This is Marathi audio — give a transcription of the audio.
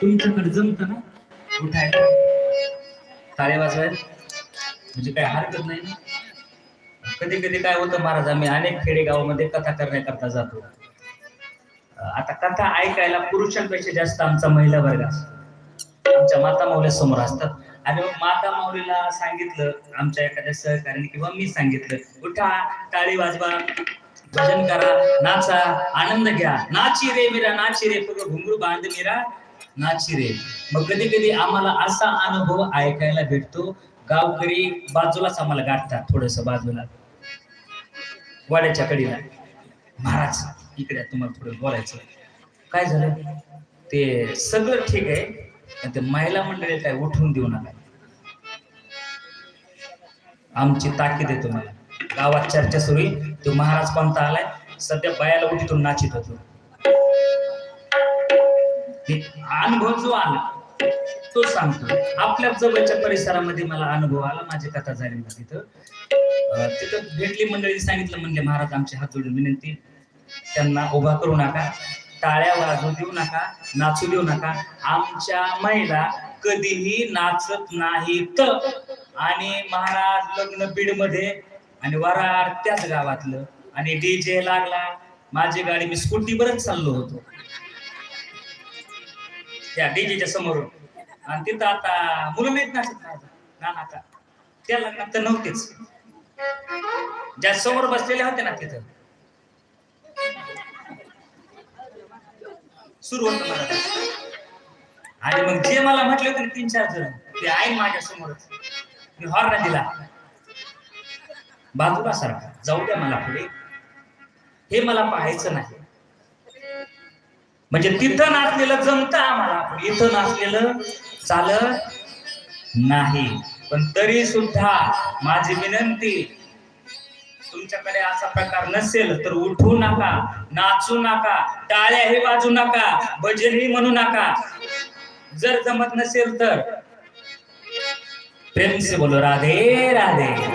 तुमच्याकडे जमत ना उठाय टाळे वाजवायला म्हणजे काय हरकत नाही ना. कधी कधी काय होतं महाराज, आम्ही अनेक खेडेगावामध्ये कथा करण्याकरता जातो. आता कथा ऐकायला पुरुषांपेक्षा जास्त आमचा महिला वर्ग असतो. आमच्या माता माऊल्या समोर असतात आणि माता माऊलीला सांगितलं आमच्या एखाद्या सहकार्याने किंवा मी सांगितलं उठा, टाळी वाजवा, भजन करा, नाचा, आनंद घ्या, नाची रे मीरा नाची रे, घुंगरू बांध मीरा नाची रे. मग कधी कधी आम्हाला असा अनुभव ऐकायला भेटतो, गावकरी बाजूलाच आम्हाला गाठतात, थोडस बाजूला वाड्याच्या कडीला, महाराज इकडे तुम्हाला थोडं बोलायचं. काय झालं ते सगळं ठीक आहे, पण ते महिला मंडळी काय उठून देऊ नका, आमची ताकीद आहे तुम्हाला. गावात चर्चा सुरू आहे, तो महाराज कोणता आलाय, सध्या बायाला उठीतून नाचित होतो. अनुभव जो आला तो सांगतो. आपल्या जवळच्या परिसरामध्ये मला अनुभव आला, माझी कथा झाली तिथं भेटली मंडळी, सांगितलं म्हणले महाराज आमची हात जोडून विनंती, त्यांना उभा करू नका, टाळ्या वाजवू देऊ नका, नाचू देऊ नका. आमच्या महिला कधीही नाचत नाहीत. आणि महाराज लग्न बीड मध्ये आणि वराड त्याच गावातलं, आणि डीजे लागला, माझी गाडी, मी स्कूटीवरच चाललो होतो त्या डीजेच्या समोर, आणि तिथं आता मुलं नाहीत नाचत ना, आता त्या लग्नात तर नव्हतेच, ज्या समोर बसलेल्या होत्या ना तिथं सुरू होत मला. आणि मग जे मला म्हटले होते 3-4 जण ते आहे माझ्या समोरच, मी हॉर्न दिला, बाजूला सारखा जाऊ द्या मला पुढे, हे मला पाहायचं नाही. म्हणजे तिथं नाचलेलं जमतं आम्हाला, इथं नाचलेलं चालत नाही. पण तरी सुद्धा माझी विनंती, तुमच्याकडे असा प्रकार नसेल तर उठू नका, नाचू नका, टाळ्याही वाजू नका, भजनही म्हणू नका. जर जमत नसेल तर प्रेम से बोलो राधे राधे.